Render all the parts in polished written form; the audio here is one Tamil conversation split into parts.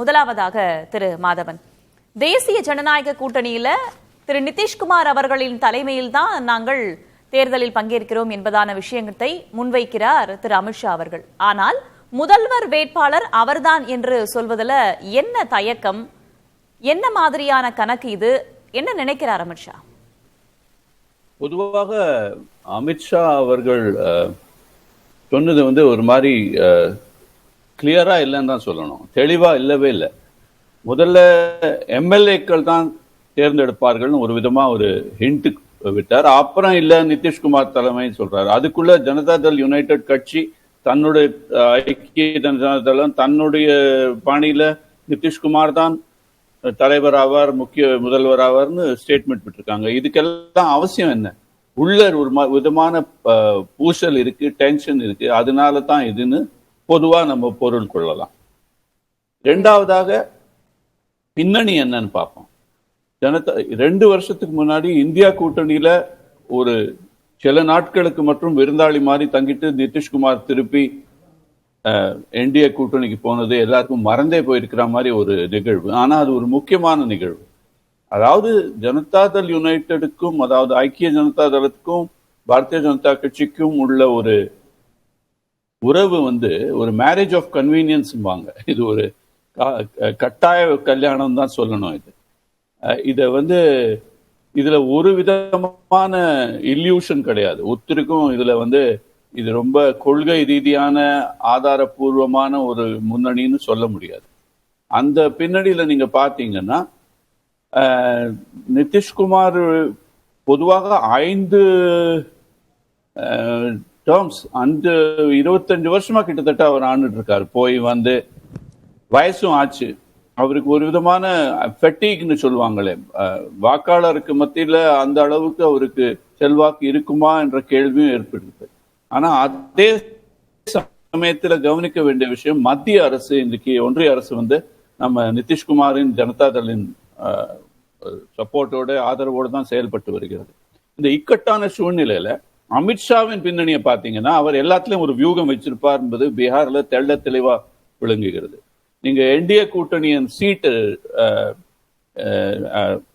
முதலாவதாக திரு மாதவன், தேசிய ஜனநாயக கூட்டணியில திரு நிதிஷ்குமார் அவர்களின் தலைமையில் தான் நாங்கள் தேர்தலில் பங்கேற்கிறோம் என்பதான விஷயத்தை முன்வைக்கிறார் திரு அமித்ஷா அவர்கள். ஆனால் முதல்வர் வேட்பாளர் அவர்தான் என்று சொல்வதில் என்ன தயக்கம், என்ன மாதிரியான கணக்கு இது, என்ன நினைக்கிறார் அமித்ஷா? பொதுவாக அமித்ஷா அவர்கள் சொன்னது ஒரு மாதிரி கிளியரா இல்லைன்னு தான் சொல்லணும். தெளிவா இல்லவே இல்லை. முதல்ல எம்எல்ஏக்கள் தான் தேர்ந்தெடுப்பார்கள்னு ஒரு விதமா ஒரு ஹிண்ட் விட்டார். அப்புறம் இல்ல நிதிஷ்குமார் தலைமை சொல்றாரு. அதுக்குள்ள ஜனதாதள் யுனைடெட் கட்சி தன்னுடைய ஐக்கிய ஜனதாதளம் தன்னுடைய பாணியில நிதிஷ்குமார் தான் தலைவர் ஆவார், முக்கிய முதல்வர் ஆவார்னு ஸ்டேட்மெண்ட் விட்டுருக்காங்க. இதுக்கெல்லாம் அவசியம் என்ன? உள்ள ஒரு விதமான பூசல் இருக்கு, டென்ஷன் இருக்கு. அதனால தான் இதுன்னு பொதுவா நம்ம பொருள் கொள்ளலாம். இரண்டாவதாக பின்னணி என்னன்னு பார்ப்போம். 2 வருஷத்துக்கு முன்னாடி இந்தியா கூட்டணியில ஒரு சில நாட்களுக்கு மற்றும் விருந்தாளி மாதிரி தங்கிட்டு நிதிஷ்குமார் திருப்பி என்டிஏ கூட்டணிக்கு போனது எல்லாருக்கும் மறந்தே போயிருக்கிற மாதிரி ஒரு நிகழ்வு. ஆனா அது ஒரு முக்கியமான நிகழ்வு. அதாவது ஜனதாதள் யுனைடெடுக்கும், அதாவது ஐக்கிய ஜனதாதளத்துக்கும் பாரதிய ஜனதா கட்சிக்கும் உள்ள ஒரு உறவு ஒரு மேரேஜ் ஆஃப் கன்வீனியன்ஸ்பாங்க. இது ஒரு கட்டாய கல்யாணம் தான் சொல்லணும். இத இதுல ஒரு விதமான இல்யூஷன் கிடையாது. ஒருத்தருக்கும் இதுல இது ரொம்ப கொள்கை ரீதியான ஆதாரபூர்வமான ஒரு முன்னணின்னு சொல்ல முடியாது. அந்த பின்னணியில நீங்க பாத்தீங்கன்னா நிதிஷ்குமார் பொதுவாக 5 டேர்ம்ஸ் 25 வருஷமா கிட்டத்தட்ட அவர் ஆண்டுட்டு இருக்காரு. போய் வயசும் ஆச்சு. அவருக்கு ஒரு விதமான ஃபெட்டிக்னு சொல்லுவாங்களே, வாக்காளருக்கு மத்தியில அந்த அளவுக்கு அவருக்கு செல்வாக்கு இருக்குமா என்ற கேள்வியும் ஏற்படுது. ஆனா அதே சமயத்துல கவனிக்க வேண்டிய விஷயம், மத்திய அரசு இன்றைக்கு ஒன்றிய அரசு நம்ம நிதிஷ்குமாரின் ஜனதாதளின் சப்போர்ட்டோட ஆதரவோடு தான் செயல்பட்டு வருகிறது. இந்த இக்கட்டான சூழ்நிலையில அமித்ஷாவின் பின்னணியை பார்த்தீங்கன்னா அவர் எல்லாத்திலையும் ஒரு வியூகம் வச்சிருப்பார் என்பது பீகார்ல தெள்ள தெளிவா விளங்குகிறது. நீங்க என்டிஏ கூட்டணியின் சீட்டு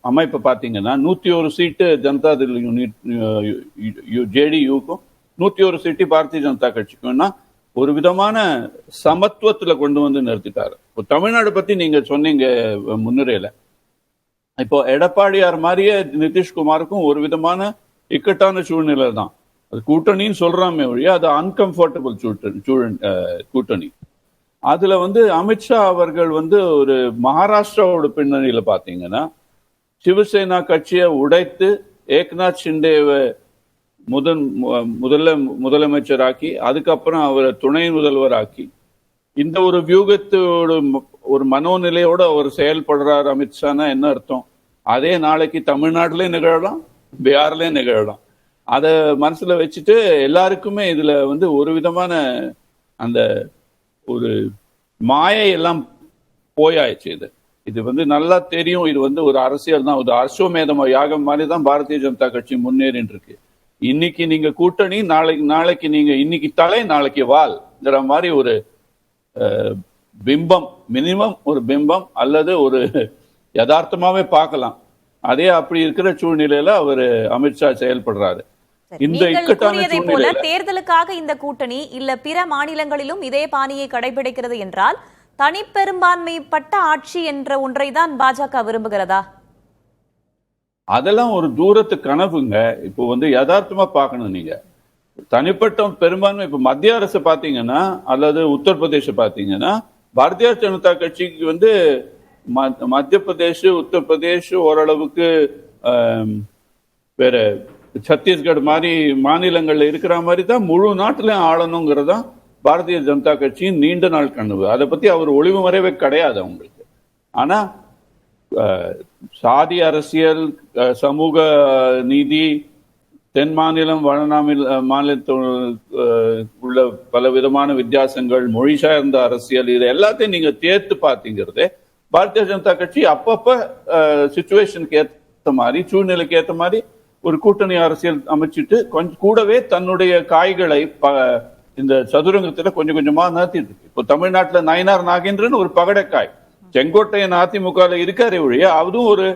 அமைப்பை பார்த்தீங்கன்னா 101 சீட்டு ஜனதாதள் ஜேடியுக்கும் 101 சீட்டு பாரதிய ஜனதா கட்சிக்கும்னா ஒரு விதமான சமத்துவத்துல கொண்டு நிறுத்திட்டாரு. இப்போ தமிழ்நாடு பத்தி நீங்க சொன்னீங்க முன்னுரையில. இப்போ எடப்பாடியார் மாதிரியே நிதிஷ்குமாருக்கும் ஒரு விதமான இக்கட்டான சூழ்நிலை தான். அது கூட்டணின்னு சொல்றாமே ஒழிய அது அன்கம்ஃபர்டபுள் கூட்டணி. அதுல அமித்ஷா அவர்கள் ஒரு மகாராஷ்டிராவோட பின்னணியில பாத்தீங்கன்னா சிவசேனா கட்சியை உடைத்து ஏக்நாத் ஷிண்டேவை முதலமைச்சராக்கி அதுக்கப்புறம் அவரை துணை முதல்வராக்கி இந்த ஒரு வியூகத்தோட ஒரு மனோநிலையோட அவர் செயல்படுறார் அமித்ஷானா என்ன அர்த்தம்? அதே நாளைக்கு தமிழ்நாட்டிலே நிகழலாம், பீகார்லயே நிகழலாம். அதை மனசுல வச்சுட்டு எல்லாருக்குமே இதுல ஒரு விதமான அந்த ஒரு மாயை எல்லாம் போயாயிடுச்சு. இது நல்லா தெரியும். இது ஒரு அரசியல் தான், ஒரு அஸ்வமேத யாகம் மாதிரி தான் பாரதிய ஜனதா கட்சி முன்னேறின்னு இருக்கு. இன்னைக்கு நீங்க கூட்டணி, நாளைக்கு நீங்க இன்னைக்கு தலை நாளைக்கு வால்ங்கிற மாதிரி ஒரு பிம்பம், மினிமம் ஒரு பிம்பம் அல்லது ஒரு யதார்த்தமாவே பார்க்கலாம். அதே அப்படி இருக்கிற சூழ்நிலையில அவர் அமித்ஷா செயல்படுறாரு. இந்த இக்கட்டான போல தேர்தலுக்காக இந்த கூட்டணி இல்ல பிற மாநிலங்களிலும் இதே பாணியை கடைபிடிக்கிறது என்றால் தனிப்பெரும்பான்மைப்பட்ட ஆட்சி என்ற ஒன்றை தான் பாஜக விரும்புகிறதா? அதெல்லாம் ஒரு தூரத்து கனவுங்க. இப்போ யதார்த்தமா பார்க்கணும். நீங்க தனிப்பட்ட பெரும்பான்மை இப்ப மத்திய அரசு பாத்தீங்கன்னா அல்லது உத்தரப்பிரதேச பாத்தீங்கன்னா பாரதிய ஜனதா கட்சிக்கு மத்திய பிரதேஷ், உத்தரப்பிரதேஷ், ஓரளவுக்கு வேற சத்தீஸ்கர் மாதிரி மாநிலங்கள்ல இருக்கிற மாதிரி தான் முழு நாட்டிலையும் ஆளணுங்கிறதா பாரதிய ஜனதா கட்சியின் நீண்ட நாள் கனவு. அதை பத்தி அவர் ஒளிவு மறைவே கிடையாது அவங்களுக்கு. ஆனா சாதி அரசியல், சமூக நீதி, தென் மாநிலம் வட மாநிலத்தில் உள்ள பல விதமான வித்தியாசங்கள், மொழி சார்ந்த அரசியல், இது எல்லாத்தையும் நீங்க தேர்த்து பார்த்தீங்கிறதே பாரதிய ஜனதா கட்சி அப்பப்ப சிச்சுவேஷனுக்கு ஏற்ற மாதிரி, சூழ்நிலைக்கு ஏற்ற மாதிரி ஒரு கூட்டணி அரசியல் அமைச்சிட்டு கொஞ்சம் கூடவே தன்னுடைய காய்களை இந்த சதுரங்கத்துல கொஞ்சம் கொஞ்சமா நகர்த்திட்டு இருக்கு. இப்போ தமிழ்நாட்டுல நயினார் நாகேந்திரன் ஒரு பகடைக்காய், செங்கோட்டையன் அதிமுக இருக்காரே ஒழிய அதுவும் ஒரு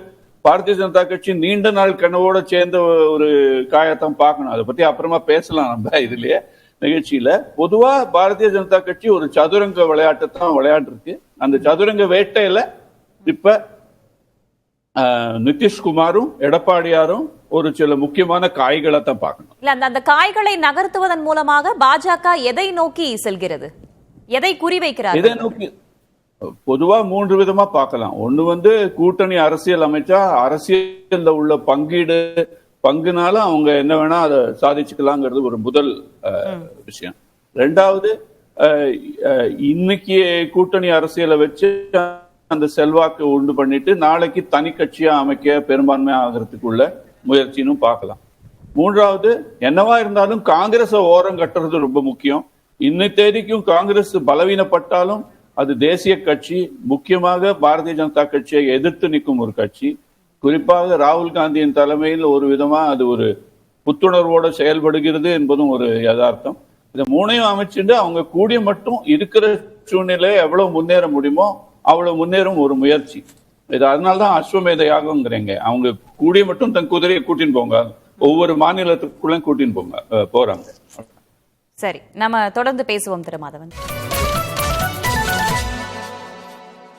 பாரதிய ஜனதா கட்சி நீண்ட நாள் கனவோட சேர்ந்த ஒரு காயத்தான் பார்க்கணும். அதை பத்தி அப்புறமா பேசலாம் நம்ம இதுலயே நிகழ்ச்சியில. பொதுவா பாரதிய ஜனதா கட்சி ஒரு சதுரங்க விளையாட்டு தான் விளையாட்டு. அந்த சதுரங்க வேட்டையில இப்ப நிதிஷ்குமாரும் எடப்பாடியாரும் ஒரு சில முக்கியமான காய்களை தான் பார்க்கணும். இல்ல அந்த காய்களை நகர்த்துவதன் மூலமாக பாஜக எதை நோக்கி செல்கிறது, எதை குறிவைக்கிறார்? எதை நோக்கி பொதுவா 3 விதமா பார்க்கலாம். ஒண்ணு கூட்டணி அரசியல் அமைச்சா அரசியல்ல உள்ள பங்குனால அவங்க என்ன வேணா அதை சாதிச்சுக்கலாங்கிறது ஒரு முதல் விஷயம். ரெண்டாவது, இன்னைக்கு கூட்டணி அரசியலை வச்சு அந்த செல்வாக்கு உண்டு பண்ணிட்டு நாளைக்கு தனி கட்சியா அமைக்க பெரும்பான்மை ஆகிறதுக்குள்ள முயற்சின்னு பார்க்கலாம். மூன்றாவது, என்னவா இருந்தாலும் காங்கிரஸ் ஓரம் கட்டுறது ரொம்ப முக்கியம். இன்னைக்கு தேதிக்கும் காங்கிரஸ் பலவீனப்பட்டாலும் அது தேசிய கட்சி, முக்கியமாக பாரதிய ஜனதா கட்சியை எதிர்த்து நிற்கும் ஒரு கட்சி. குறிப்பாக ராகுல் காந்தியின் தலைமையில் ஒரு விதமா அது ஒரு புத்துணர்வோட செயல்படுகிறது என்பதும் ஒரு யதார்த்தம். இதை 3ஐயும் அமைச்சுட்டு அவங்க கூடிய மட்டும் இருக்கிற சூழ்நிலை எவ்வளவு முன்னேற முடியுமோ அவ்வளவு முன்னேறும் ஒரு முயற்சி இது. அதனால்தான் அஸ்வமேத யாகம்ங்கிறீங்க. அவங்க கூடிய மட்டும் தன் குதிரையை கூட்டின்னு போங்க, ஒவ்வொரு மாநிலத்துக்குள்ள கூட்டின்னு போறாங்க. சரி, நம்ம தொடர்ந்து பேசுவோம் திரு மாதவன்.